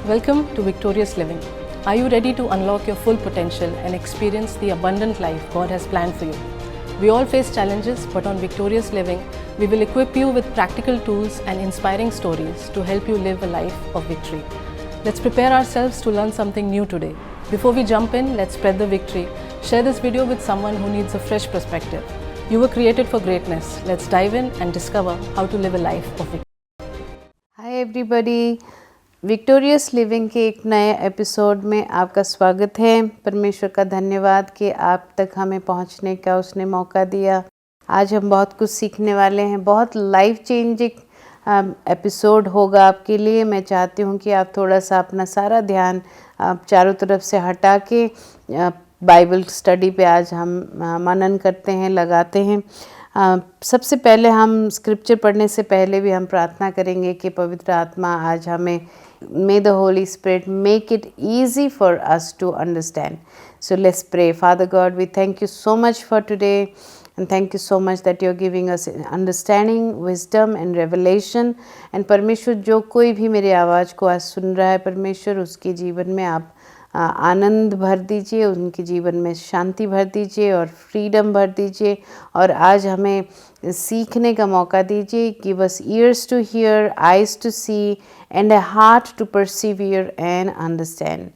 Welcome to Victorious Living. Are you ready to unlock your full potential and experience the abundant life God has planned for you? We all face challenges, but on Victorious Living, we will equip you with practical tools and inspiring stories to help you live a life of victory. Let's prepare ourselves to learn something new today. Before we jump in, let's spread the victory. Share this video with someone who needs a fresh perspective. You were created for greatness. Let's dive in and discover how to live a life of victory. Hi everybody, victorious living के एक नए episode में आपका स्वागत है। परमेश्वर का धन्यवाद कि आप तक हमें पहुंचने का उसने मौका दिया। आज हम बहुत कुछ सीखने वाले हैं, बहुत लाइफ चेंजिंग एपिसोड होगा आपके लिए। मैं चाहती हूं कि आप थोड़ा सा अपना सारा ध्यान चारों तरफ से हटा के बाइबल स्टडी पे आज हम मनन करते हैं, लगाते हैं। सबसे पहले हम स्क्रिप्चर पढ़ने से पहले भी हम प्रार्थना करेंगे कि पवित्र आत्मा आज हमें may the Holy Spirit make it easy for us to understand. So let's pray. Father God, we thank you so much for today and thank you so much that you are giving us understanding, wisdom and revelation. And परमेश्वर, जो कोई भी मेरी आवाज़ को आज सुन रहा है परमेश्वर, उसके जीवन में आप आनंद भर दीजिए, उनके जीवन में शांति भर दीजिए और फ्रीडम भर दीजिए। और आज हमें सीखने का मौका दीजिए। Give us ears to hear, eyes to see and a heart to persevere and understand.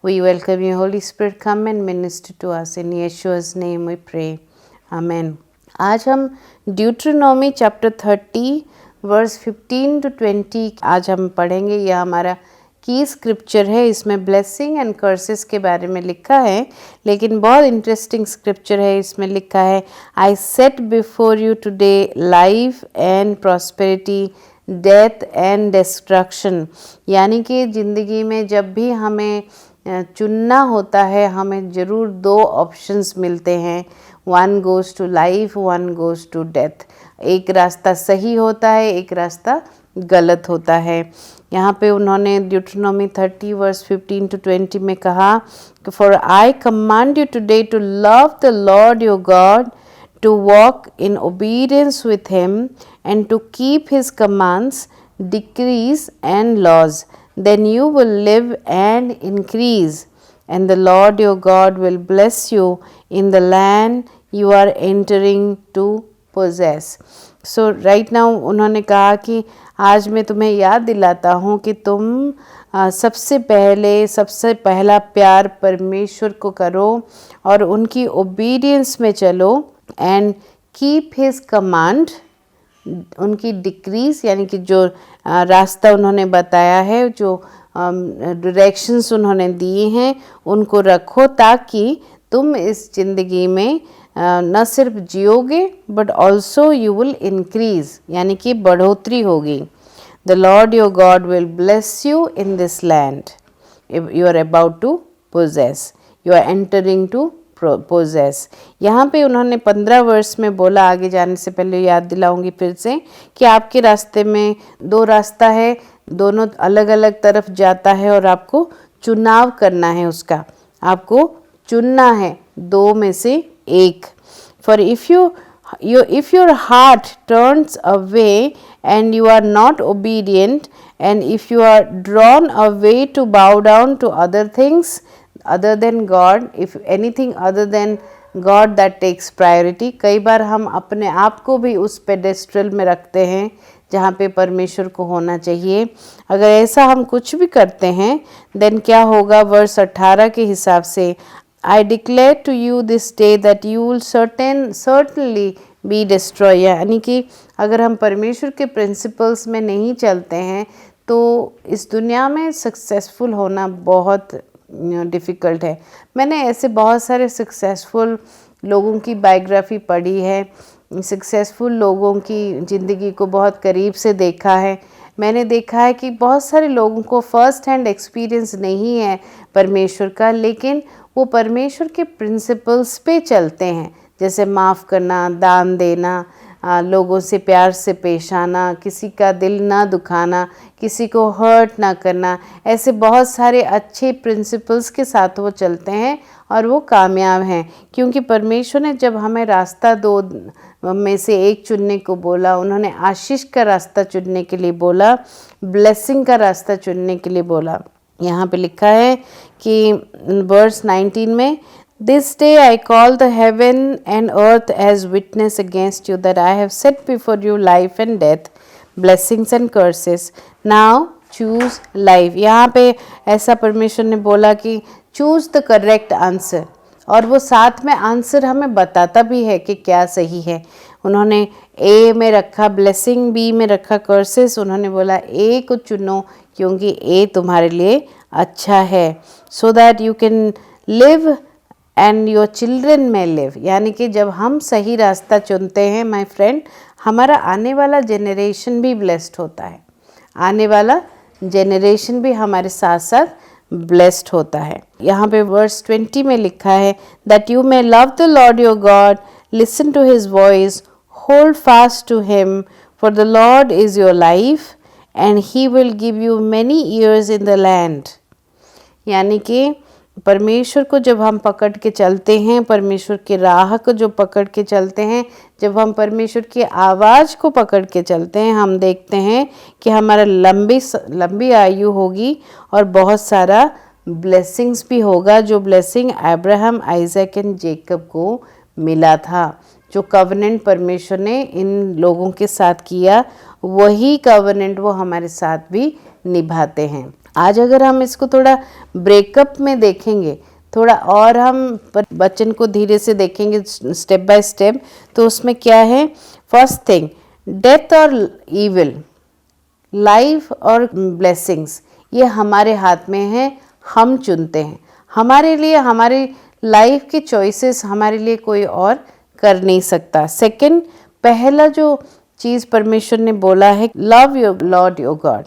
We welcome you Holy Spirit, come and minister to us in Jesus name we pray, amen. आज हम ड्यूटरोनॉमी chapter 30 verse 15 to 20 आज हम पढ़ेंगे। यह हमारा की scripture है। इसमें ब्लेसिंग एंड कर्सेस के बारे में लिखा है, लेकिन बहुत इंटरेस्टिंग स्क्रिप्चर है। इसमें लिखा है, I set before you today life and prosperity, death and destruction. यानी कि ज़िंदगी में जब भी हमें चुनना होता है, हमें ज़रूर दो ऑप्शंस मिलते हैं। One goes to life, one goes to death. एक रास्ता सही होता है, एक रास्ता गलत होता है। यहाँ पे उन्होंने ड्यूटरोनॉमी 30 वर्स 15 to 20 में कहा कि for I command you today to love the Lord your God, to walk in obedience with him and to keep his commands, decrees and laws, then you will live and increase and the Lord your God will bless you in the land you are entering to possess. So right now उन्होंने कहा कि आज मैं तुम्हें याद दिलाता हूँ कि तुम सबसे पहला प्यार परमेश्वर को करो और उनकी ओबीडियंस में चलो एंड कीप हिज कमांड, उनकी डिक्रीज यानी कि जो रास्ता उन्होंने बताया है, जो डायरेक्शंस उन्होंने दिए हैं, उनको रखो ताकि तुम इस ज़िंदगी में न सिर्फ जियोगे but also you will increase, यानी कि बढ़ोतरी होगी। The Lord your God will bless you in this land you are about to possess, you are entering to possess. यहाँ पे उन्होंने 15 वर्ष में बोला, आगे जाने से पहले याद दिलाऊंगी फिर से कि आपके रास्ते में दो रास्ता है, दोनों अलग अलग तरफ जाता है और आपको चुनाव करना है, उसका आपको चुनना है दो में से एक। For if your heart turns away and you are not obedient and if you are drawn away to bow down to other things other than God, if anything other than God that takes priority। कई बार हम अपने आप को भी उस pedestal में रखते हैं जहाँ पे परमेश्वर को होना चाहिए। अगर ऐसा हम कुछ भी करते हैं देन क्या होगा? वर्स 18 के हिसाब से, I declare to you this day that you will certainly be destroy. यानी कि अगर हम परमेश्वर के प्रिंसिपल्स में नहीं चलते हैं तो इस दुनिया में सक्सेसफुल होना बहुत डिफ़िकल्ट है। मैंने ऐसे बहुत सारे सक्सेसफुल लोगों की बायोग्राफी पढ़ी है, सक्सेसफुल लोगों की ज़िंदगी को बहुत करीब से देखा है। मैंने देखा है कि बहुत सारे लोगों को फ़र्स्ट हैंड एक्सपीरियंस नहीं है परमेश्वर का, लेकिन वो परमेश्वर के प्रिंसिपल्स पे चलते हैं, जैसे माफ़ करना, दान देना, लोगों से प्यार से पेश आना, किसी का दिल ना दुखाना, किसी को हर्ट ना करना। ऐसे बहुत सारे अच्छे प्रिंसिपल्स के साथ वो चलते हैं और वो कामयाब हैं, क्योंकि परमेश्वर ने जब हमें रास्ता दो में से एक चुनने को बोला, उन्होंने आशीष का रास्ता चुनने के लिए बोला, ब्लेसिंग का रास्ता चुनने के लिए बोला। यहाँ पे लिखा है कि वर्स 19 में, this day I call the heaven and earth as witness against you that I have set before you life and death, blessings and curses, now choose life. यहाँ पे ऐसा परमेश्वर ने बोला कि चूज द करेक्ट आंसर, और वो साथ में आंसर हमें बताता भी है कि क्या सही है। उन्होंने ए में रखा ब्लेसिंग, बी में रखा कर्सेस। उन्होंने बोला ए को चुनो क्योंकि ए तुम्हारे लिए अच्छा है, so that you can live and your children में लिव। यानी कि जब हम सही रास्ता चुनते हैं माय फ्रेंड, हमारा आने वाला जनरेशन भी ब्लेस्ड होता है, आने वाला जनरेशन भी हमारे साथ साथ ब्लेस्ड होता है। यहाँ पे वर्स 20 में लिखा है, that you may love the Lord your God, listen to his voice, hold fast to him, for the Lord is your life and he will give you many years in the land. यानी कि परमेश्वर को जब हम पकड़ के चलते हैं, परमेश्वर की राह को जो पकड़ के चलते हैं, जब हम परमेश्वर की आवाज़ को पकड़ के चलते हैं, हम देखते हैं कि हमारा लंबी आयु होगी और बहुत सारा ब्लेसिंग्स भी होगा, जो blessing Abraham, Isaac and Jacob को मिला था। जो कवनेंट परमेश्वर ने इन लोगों के साथ किया, वही कवनेंट वो हमारे साथ भी निभाते हैं। आज अगर हम इसको थोड़ा ब्रेकअप में देखेंगे, थोड़ा और हम वचन को धीरे से देखेंगे स्टेप बाय स्टेप, तो उसमें क्या है, फर्स्ट थिंग, डेथ और इविल, लाइफ और ब्लेसिंग्स, ये हमारे हाथ में है, हम चुनते हैं। हमारे लिए हमारी लाइफ की चॉइसेस हमारे लिए कोई और कर नहीं सकता। सेकंड, पहला जो चीज़ परमेश्वर ने बोला है, love your Lord your God,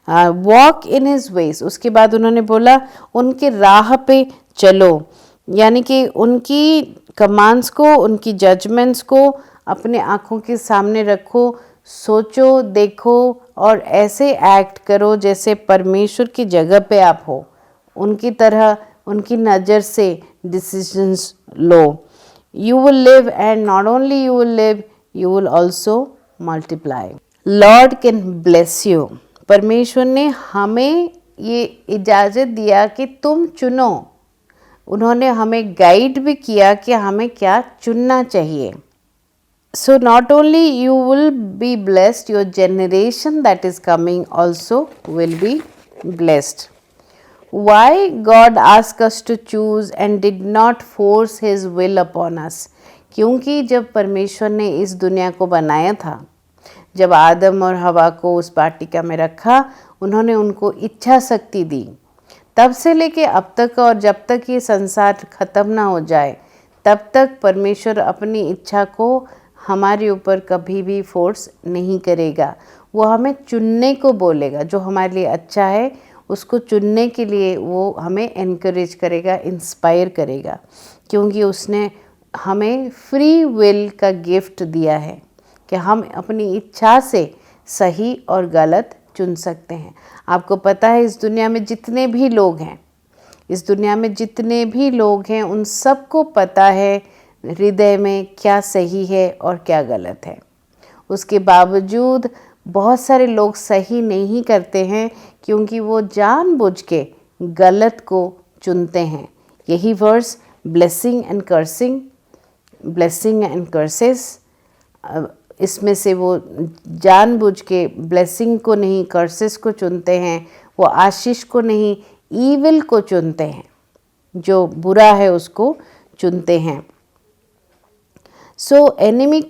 walk in his veg. उसके बाद उन्होंने बोला उनके राह पे चलो, यानी कि उनकी कमांड्स को, उनकी जजमेंट्स को अपने आँखों के सामने रखो, सोचो, देखो और ऐसे एक्ट करो जैसे परमेश्वर की जगह पे आप हो, उनकी तरह, उनकी नज़र से decisions low. You will live, and not only you will live, you will also multiply. Lord can bless you. परमेश्वर ने हमें ये इजाज़त दिया कि तुम चुनो। उन्होंने हमें गाइड भी किया कि हमें क्या चुनना चाहिए। So not only you will be blessed, your generation that is coming also will be blessed. Why God asked us to choose and did not force His will upon us? क्योंकि जब परमेश्वर ने इस दुनिया को बनाया था, जब आदम और हवा को उस वाटिका में रखा, उन्होंने उनको इच्छा शक्ति दी। तब से लेके अब तक और जब तक ये संसार खत्म ना हो जाए, तब तक परमेश्वर अपनी इच्छा को हमारे ऊपर कभी भी फोर्स नहीं करेगा। वो हमें चुनने को बोलेगा, जो हमारे लिए अच्छा है उसको चुनने के लिए वो हमें एनकरेज करेगा, इंस्पायर करेगा, क्योंकि उसने हमें फ्री विल का गिफ्ट दिया है कि हम अपनी इच्छा से सही और गलत चुन सकते हैं। आपको पता है इस दुनिया में जितने भी लोग हैं, इस दुनिया में जितने भी लोग हैं, उन सबको पता है हृदय में क्या सही है और क्या गलत है। उसके बावजूद बहुत सारे लोग सही नहीं करते हैं क्योंकि वो जानबूझ के गलत को चुनते हैं। यही verse blessing and cursing, blessing and curses, इसमें से वो जानबूझ के ब्लेसिंग को नहीं, कर्सेस को चुनते हैं। वो आशीष को नहीं, ईविल को चुनते हैं, जो बुरा है उसको चुनते हैं। सो एनिमी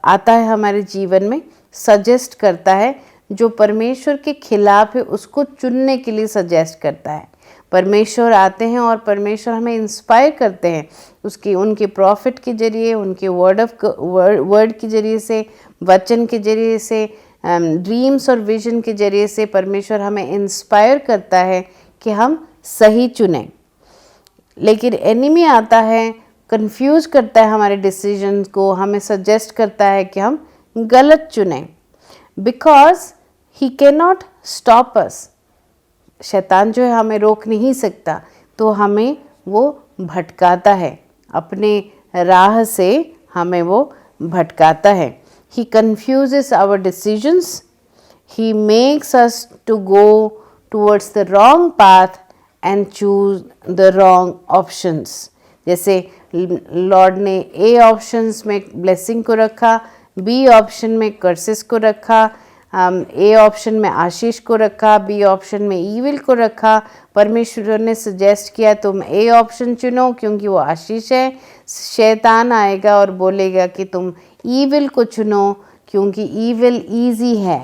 आता है हमारे जीवन में, सजेस्ट करता है, जो परमेश्वर के खिलाफ है उसको चुनने के लिए सजेस्ट करता है। परमेश्वर आते हैं और परमेश्वर हमें इंस्पायर करते हैं, उनके प्रॉफिट के जरिए, उनके वर्ड के जरिए से, वचन के जरिए से, ड्रीम्स और विजन के जरिए से परमेश्वर हमें इंस्पायर करता है कि हम सही चुनें। लेकिन एनिमी आता है, कंफ्यूज करता है हमारे डिसीजन को, हमें सजेस्ट करता है कि हम गलत चुनें, because he can not stop us. शैतान जो है हमें रोक नहीं सकता, तो हमें वो भटकाता है, अपने राह से हमें वो भटकाता है। He confuses our decisions, he makes us to go towards the wrong path and choose the wrong options. जैसे लॉर्ड ने ए ऑप्शंस में ब्लेसिंग को रखा, बी ऑप्शन में कर्सेस को रखा, ए ऑप्शन में आशीष को रखा, बी ऑप्शन में ईविल को रखा। परमेश्वर ने सजेस्ट किया तुम ए ऑप्शन चुनो क्योंकि वो आशीष है। शैतान आएगा और बोलेगा कि तुम ईविल को चुनो क्योंकि ईविल ईजी है।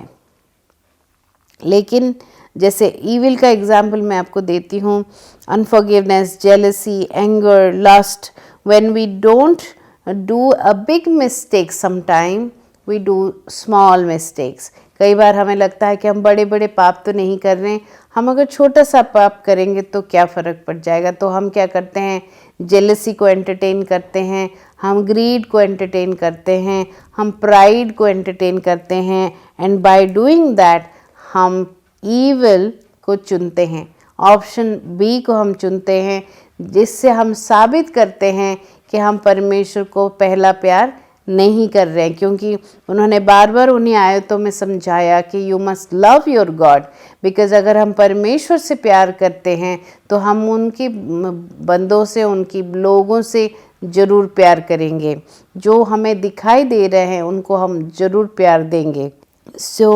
लेकिन जैसे ईविल का एग्जाम्पल मैं आपको देती हूँ, unforgiveness, jealousy, anger, lust. When we don't do a big mistake sometime we do small mistakes. कई बार हमें लगता है कि हम बड़े बड़े पाप तो नहीं कर रहे हैं, हम अगर छोटा सा पाप करेंगे तो क्या फ़र्क पड़ जाएगा। तो हम क्या करते हैं, जेलसी को एंटरटेन करते हैं, हम ग्रीड को एंटरटेन करते हैं, हम प्राइड को एंटरटेन करते हैं, एंड बाय डूइंग दैट हम ईविल को चुनते हैं। ऑप्शन बी को हम चुनते हैं, जिससे हम साबित करते हैं कि हम परमेश्वर को पहला प्यार नहीं कर रहे हैं, क्योंकि उन्होंने बार बार उन्हीं आयतों में समझाया कि you must love your God. Because अगर हम परमेश्वर से प्यार करते हैं तो हम उनकी बंदों से, उनकी लोगों से ज़रूर प्यार करेंगे। जो हमें दिखाई दे रहे हैं उनको हम ज़रूर प्यार देंगे। So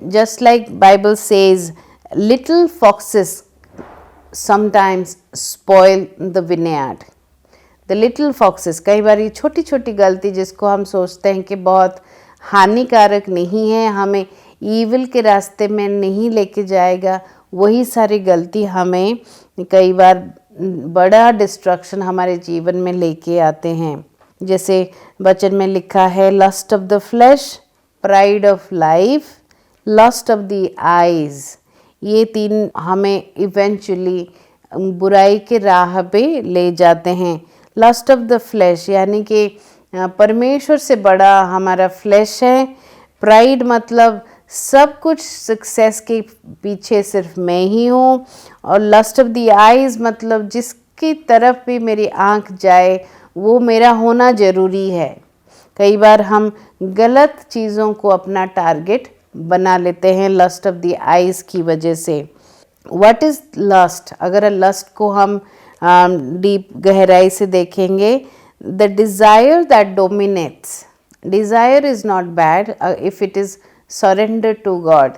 just like Bible says, little foxes sometimes spoil the vineyard. The little foxes, कई बार ये छोटी छोटी गलती जिसको हम सोचते हैं कि बहुत हानिकारक नहीं है, हमें ईविल के रास्ते में नहीं लेके जाएगा, वही सारी गलती हमें कई बार बड़ा डिस्ट्रक्शन हमारे जीवन में लेके आते हैं। जैसे वचन में लिखा है, lust of the flesh, pride of life, lust of the eyes. ये तीन हमें इवेंचुअली बुराई के राह पे ले जाते हैं। लस्ट ऑफ द फ्लैश यानी कि परमेश्वर से बड़ा हमारा फ्लैश है। प्राइड मतलब सब कुछ सक्सेस के पीछे सिर्फ मैं ही हूँ। और लस्ट ऑफ द आइज़ मतलब जिसकी तरफ भी मेरी आँख जाए वो मेरा होना ज़रूरी है। कई बार हम गलत चीज़ों को अपना टारगेट बना लेते हैं लस्ट ऑफ द आइज़ की वजह से। What is lust? अगर लस्ट को हम डीप गहराई से देखेंगे, the desire that dominates. Desire is not bad if it is surrender to God.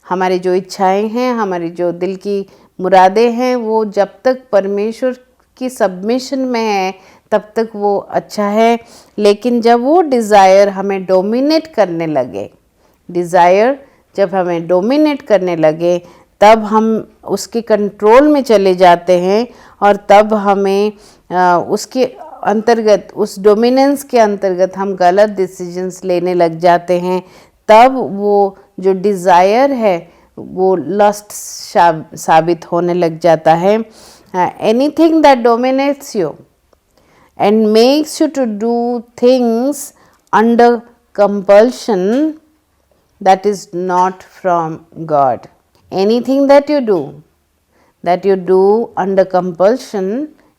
हमारी जो इच्छाएं हैं, हमारी जो दिल की मुरादें हैं, वो जब तक परमेश्वर की सबमिशन में है तब तक वो अच्छा है। लेकिन जब वो डिज़ायर हमें डोमिनेट करने लगे, डिज़ायर जब हमें डोमिनेट करने लगे, तब हम उसके कंट्रोल में चले जाते हैं और तब हमें उसके अंतर्गत, उस डोमिनेंस के अंतर्गत हम गलत डिसीजंस लेने लग जाते हैं। तब वो जो डिज़ायर है वो लस्ट साबित होने लग जाता है। Anything that dominates you and makes you to do things under compulsion, that is not from God. Anything that you do under compulsion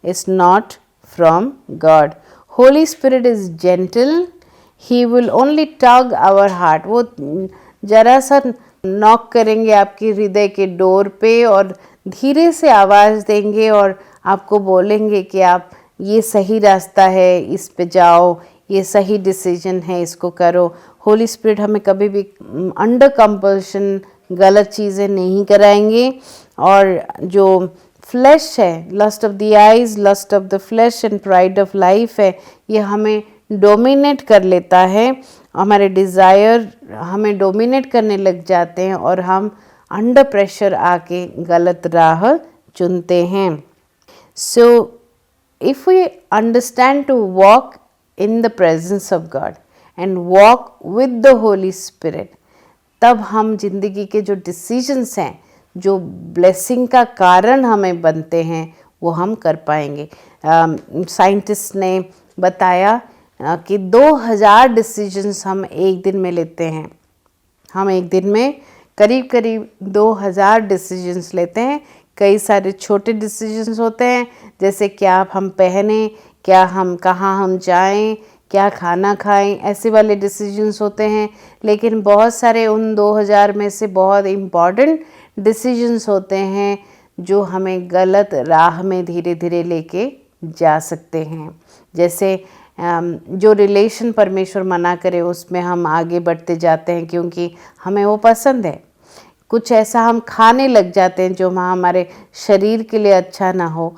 is not from God. Holy Spirit is gentle. He will only tug our heart. वो जरा सा knock करेंगे आपकी हृदय के door पे और धीरे से आवाज़ देंगे और आपको बोलेंगे कि आप ये सही रास्ता है, इस पे जाओ, ये सही डिसीजन है, इसको करो। होली स्पिरिट हमें कभी भी अंडर कंपल्शन गलत चीज़ें नहीं कराएंगे। और जो फ्लैश है, lust of the eyes, lust of the flesh and pride of life है, ये हमें डोमिनेट कर लेता है। हमारे डिज़ायर हमें डोमिनेट करने लग जाते हैं और हम अंडर प्रेशर आके गलत राह चुनते हैं। सो if we understand to walk in the presence of God and walk with the Holy Spirit, तब हम जिंदगी के जो डिसीजंस हैं, जो ब्लेसिंग का कारण हमें बनते हैं, वो हम कर पाएंगे। साइंटिस्ट ने बताया कि 2000 डिसीजंस हम एक दिन में लेते हैं। हम एक दिन में करीब करीब 2000 डिसीजंस लेते हैं। कई सारे छोटे डिसीजंस होते हैं, जैसे क्या हम पहने, क्या हम कहाँ हम जाएं, क्या खाना खाएं, ऐसे वाले डिसीजंस होते हैं। लेकिन बहुत सारे उन 2000 में से बहुत इम्पॉर्टेंट डिसीजंस होते हैं जो हमें गलत राह में धीरे धीरे लेके जा सकते हैं। जैसे जो रिलेशन परमेश्वर मना करे उसमें हम आगे बढ़ते जाते हैं क्योंकि हमें वो पसंद है। कुछ ऐसा हम खाने लग जाते हैं जो हमारे शरीर के लिए अच्छा ना हो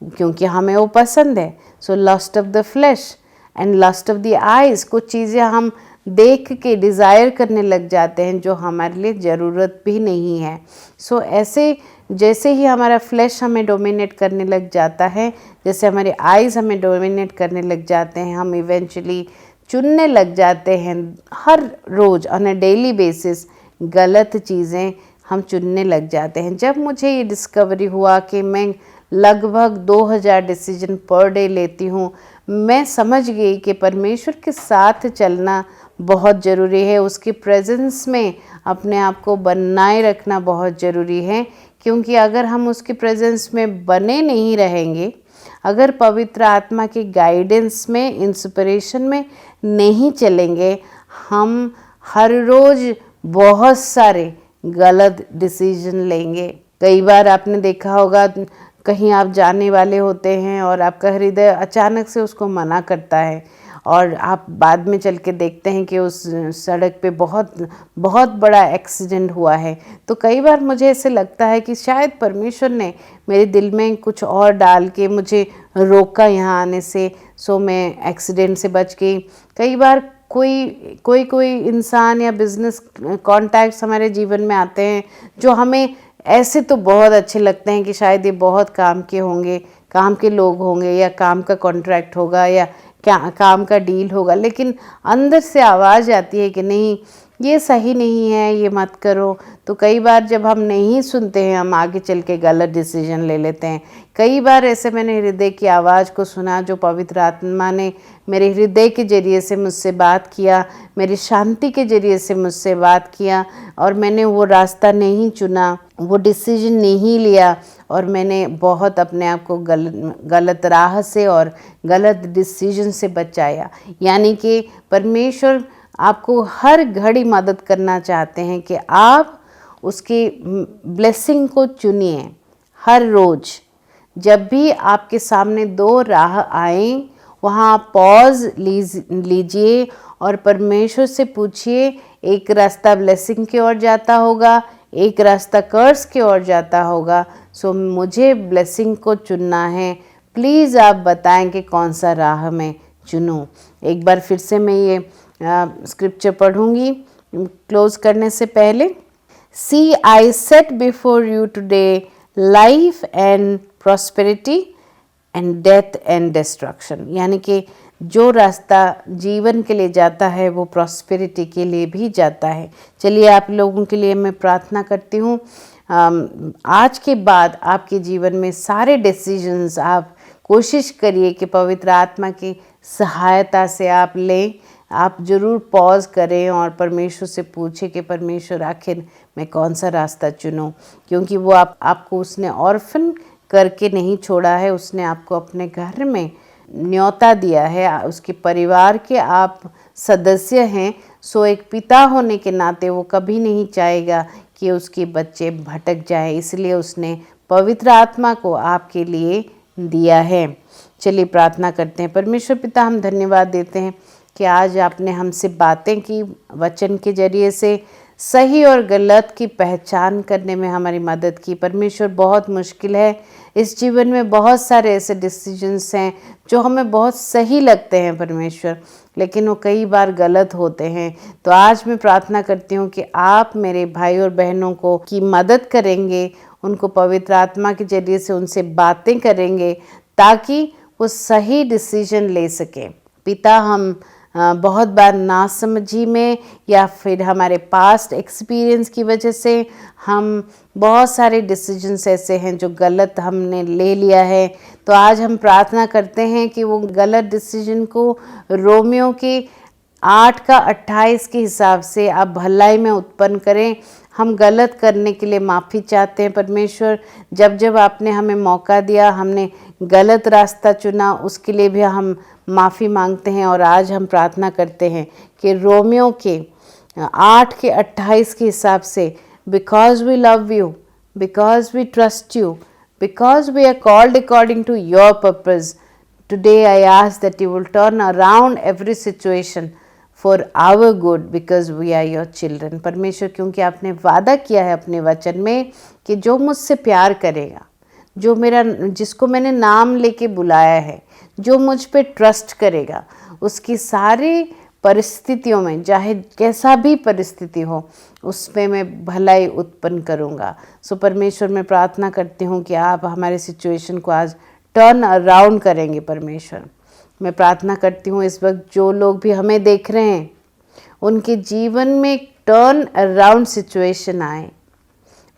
क्योंकि हमें वो पसंद है। So lust of the flesh and lust of the eyes, कुछ चीज़ें हम देख के डिज़ायर करने लग जाते हैं जो हमारे लिए ज़रूरत भी नहीं है। सो ऐसे जैसे ही हमारा फ्लैश हमें डोमिनेट करने लग जाता है, जैसे हमारे आइज़ हमें डोमिनेट करने लग जाते हैं, हम इवेंचुअली चुनने लग जाते हैं हर रोज़ ऑन अ डेली बेसिस गलत चीज़ें हम चुनने लग जाते हैं। जब मुझे ये डिस्कवरी हुआ कि मैं लगभग 2000 डिसीजन पर डे लेती हूँ, मैं समझ गई कि परमेश्वर के साथ चलना बहुत ज़रूरी है, उसकी प्रेजेंस में अपने आप को बनाए रखना बहुत ज़रूरी है। क्योंकि अगर हम उसकी प्रेजेंस में बने नहीं रहेंगे, अगर पवित्र आत्मा की गाइडेंस में, इंस्पिरेशन में नहीं चलेंगे, हम हर रोज़ बहुत सारे गलत डिसीजन लेंगे। कई बार आपने देखा होगा कहीं आप जाने वाले होते हैं और आपका हृदय अचानक से उसको मना करता है और आप बाद में चल के देखते हैं कि उस सड़क पे बहुत बहुत बड़ा एक्सीडेंट हुआ है। तो कई बार मुझे ऐसे लगता है कि शायद परमेश्वर ने मेरे दिल में कुछ और डाल के मुझे रोका यहाँ आने से, सो मैं एक्सीडेंट से बच गई। कई बार कोई इंसान या बिजनेस कॉन्टैक्ट्स हमारे जीवन में आते हैं जो हमें ऐसे तो बहुत अच्छे लगते हैं कि शायद ये बहुत काम के होंगे, काम के लोग होंगे या काम का कॉन्ट्रैक्ट होगा या क्या काम का डील होगा, लेकिन अंदर से आवाज़ आती है कि नहीं ये सही नहीं है, ये मत करो। तो कई बार जब हम नहीं सुनते हैं, हम आगे चल के गलत डिसीजन ले लेते हैं। कई बार ऐसे मैंने हृदय की आवाज़ को सुना जो पवित्र आत्मा ने मेरे हृदय के ज़रिए से मुझसे बात किया, मेरी शांति के ज़रिए से मुझसे बात किया और मैंने वो रास्ता नहीं चुना, वो डिसीजन नहीं लिया और मैंने बहुत अपने आप को गलत राह से और गलत डिसीजन से बचाया। यानी कि परमेश्वर आपको हर घड़ी मदद करना चाहते हैं कि आप उसकी ब्लेसिंग को चुनिए। हर रोज़ जब भी आपके सामने दो राह आए, वहाँ आप पॉज लीजिए और परमेश्वर से पूछिए, एक रास्ता ब्लेसिंग की ओर जाता होगा, एक रास्ता कर्स की ओर जाता होगा। सो मुझे ब्लेसिंग को चुनना है, प्लीज़ आप बताएं कि कौन सा राह मैं चुनूं। एक बार फिर से मैं ये स्क्रिप्चर पढ़ूंगी क्लोज करने से पहले। See I set before you today life and prosperity and death and destruction. यानी कि जो रास्ता जीवन के लिए जाता है वो प्रॉस्पेरिटी के लिए भी जाता है। चलिए आप लोगों के लिए मैं प्रार्थना करती हूँ। आज के बाद आपके जीवन में सारे डिसीजंस आप कोशिश करिए कि पवित्र आत्मा की सहायता से आप लें। आप ज़रूर पॉज करें और परमेश्वर से पूछें कि परमेश्वर आखिर मैं कौन सा रास्ता चुनूं, क्योंकि वो आपको उसने ऑर्फन करके नहीं छोड़ा है, उसने आपको अपने घर में न्योता दिया है, उसके परिवार के आप सदस्य हैं। सो एक पिता होने के नाते वो कभी नहीं चाहेगा कि उसके बच्चे भटक जाएं, इसलिए उसने पवित्र आत्मा को आपके लिए दिया है। चलिए प्रार्थना करते हैं। परमेश्वर पिता, हम धन्यवाद देते हैं कि आज आपने हमसे बातें की, वचन के जरिए से सही और गलत की पहचान करने में हमारी मदद की। परमेश्वर बहुत मुश्किल है, इस जीवन में बहुत सारे ऐसे डिसीजंस हैं जो हमें बहुत सही लगते हैं परमेश्वर, लेकिन वो कई बार गलत होते हैं। तो आज मैं प्रार्थना करती हूँ कि आप मेरे भाई और बहनों को की मदद करेंगे, उनको पवित्र आत्मा के जरिए से उनसे बातें करेंगे ताकि वो सही डिसीजन ले सकें। पिता, हम बहुत बार नासमझी में या फिर हमारे पास्ट एक्सपीरियंस की वजह से हम बहुत सारे डिसीजंस ऐसे हैं जो गलत हमने ले लिया है। तो आज हम प्रार्थना करते हैं कि वो गलत डिसीजन को रोमियो के 8:28 के हिसाब से आप भलाई में उत्पन्न करें। हम गलत करने के लिए माफ़ी चाहते हैं परमेश्वर। जब जब आपने हमें मौका दिया, हमने गलत रास्ता चुना, उसके लिए भी हम माफ़ी मांगते हैं। और आज हम प्रार्थना करते हैं कि रोमियो के 8:28 के हिसाब से because we love you because we trust you, because we are called according to your purpose. Today I ask that you will turn around every situation for our good because we are your children. परमेश्वर, क्योंकि आपने वादा किया है अपने वचन में कि जो मुझसे प्यार करेगा, जो जिसको मैंने नाम लेके बुलाया है, जो मुझ पे ट्रस्ट करेगा, उसकी सारी परिस्थितियों में, चाहे कैसा भी परिस्थिति हो, उसमें मैं भलाई उत्पन्न करूँगा। सो परमेश्वर, मैं प्रार्थना करती हूँ कि आप हमारे सिचुएशन को आज टर्न अराउंड करेंगे। परमेश्वर, मैं प्रार्थना करती हूँ इस वक्त जो लोग भी हमें देख रहे हैं, उनके जीवन में एक टर्न अराउंड सिचुएशन आए,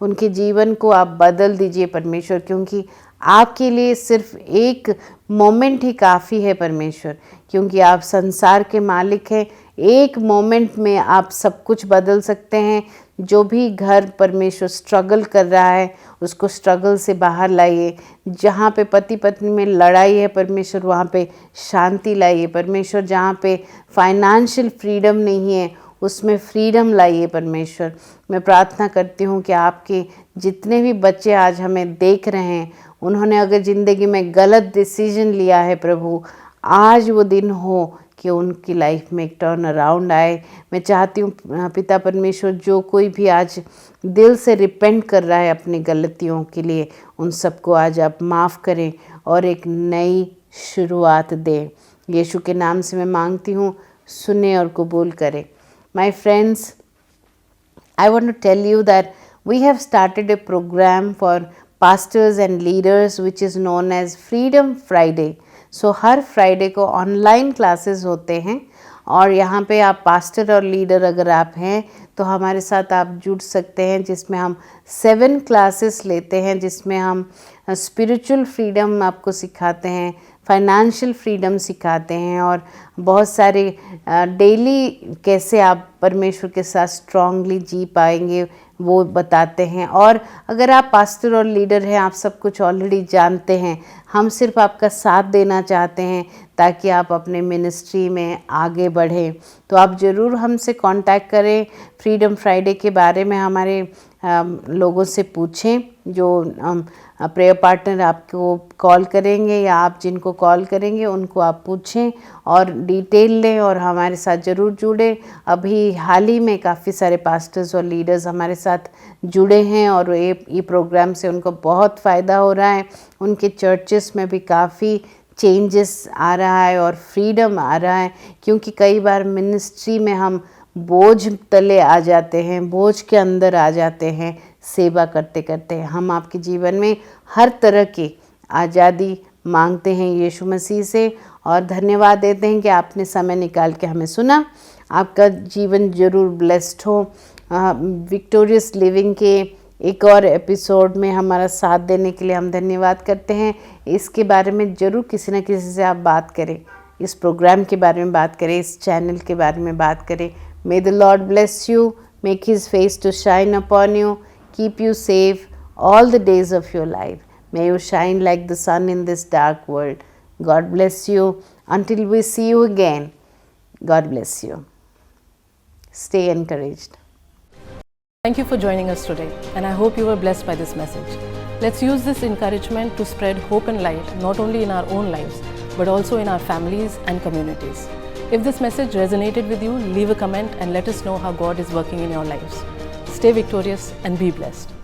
उनके जीवन को आप बदल दीजिए परमेश्वर, क्योंकि आपके लिए सिर्फ एक मोमेंट ही काफ़ी है परमेश्वर, क्योंकि आप संसार के मालिक हैं। एक मोमेंट में आप सब कुछ बदल सकते हैं। जो भी घर परमेश्वर स्ट्रगल कर रहा है, उसको स्ट्रगल से बाहर लाइए। जहाँ पे पति पत्नी में लड़ाई है परमेश्वर, वहाँ पे शांति लाइए परमेश्वर। जहाँ पे फाइनेंशियल फ्रीडम नहीं है, उसमें फ्रीडम लाइए परमेश्वर। मैं प्रार्थना करती हूँ कि आपके जितने भी बच्चे आज हमें देख रहे हैं, उन्होंने अगर ज़िंदगी में गलत डिसीजन लिया है प्रभु, आज वो दिन हो कि उनकी लाइफ में एक टर्न अराउंड आए। मैं चाहती हूँ पिता परमेश्वर, जो कोई भी आज दिल से रिपेंट कर रहा है अपनी गलतियों के लिए, उन सबको आज आप माफ़ करें और एक नई शुरुआत दें। यीशु के नाम से मैं मांगती हूँ, सुने और कबूल करें। My friends, I want to tell you that we have started a program for pastors and leaders which is known as Freedom Friday. So her Friday को ऑनलाइन क्लासेस होते हैं और यहाँ पे आप पास्टर और लीडर अगर आप हैं तो हमारे साथ आप जुड़ सकते हैं, जिसमें हम 7 क्लासेस लेते हैं, जिसमें हम स्पिरिचुअल फ्रीडम आपको सिखाते हैं, फाइनेंशियल फ्रीडम सिखाते हैं और बहुत सारे डेली कैसे आप परमेश्वर के साथ स्ट्रांगली जी पाएंगे वो बताते हैं। और अगर आप पास्टर और लीडर हैं, आप सब कुछ ऑलरेडी जानते हैं, हम सिर्फ आपका साथ देना चाहते हैं ताकि आप अपने मिनिस्ट्री में आगे बढ़ें। तो आप ज़रूर हमसे कांटेक्ट करें। फ्रीडम फ्राइडे के बारे में हमारे लोगों से पूछें, जो प्रेयर पार्टनर आपको कॉल करेंगे या आप जिनको कॉल करेंगे उनको आप पूछें और डिटेल लें और हमारे साथ ज़रूर जुड़ें। अभी हाल ही में काफ़ी सारे पास्टर्स और लीडर्स हमारे साथ जुड़े हैं और ये प्रोग्राम से उनको बहुत फ़ायदा हो रहा है। उनके चर्चेस में भी काफ़ी चेंजेस आ रहा है और फ्रीडम आ रहा है, क्योंकि कई बार मिनिस्ट्री में हम बोझ तले आ जाते हैं, बोझ के अंदर आ जाते हैं सेवा करते करते। हम आपके जीवन में हर तरह की आज़ादी मांगते हैं यीशु मसीह से और धन्यवाद देते हैं कि आपने समय निकाल के हमें सुना। आपका जीवन ज़रूर ब्लेस्ड हो। विक्टोरियस लिविंग के एक और एपिसोड में हमारा साथ देने के लिए हम धन्यवाद करते हैं। इसके बारे में ज़रूर किसी न किसी से आप बात करें, इस प्रोग्राम के बारे में बात करें, इस चैनल के बारे में बात करें। May the Lord bless you, make His face to shine upon you, keep you safe all the days of your life. May you shine like the sun in this dark world. God bless you. Until we see you again, God bless you. Stay encouraged. Thank you for joining us today, and I hope you were blessed by this message. Let's use this encouragement to spread hope and light not only in our own lives, but also in our families and communities. If this message resonated with you, leave a comment and let us know how God is working in your lives. Stay victorious and be blessed.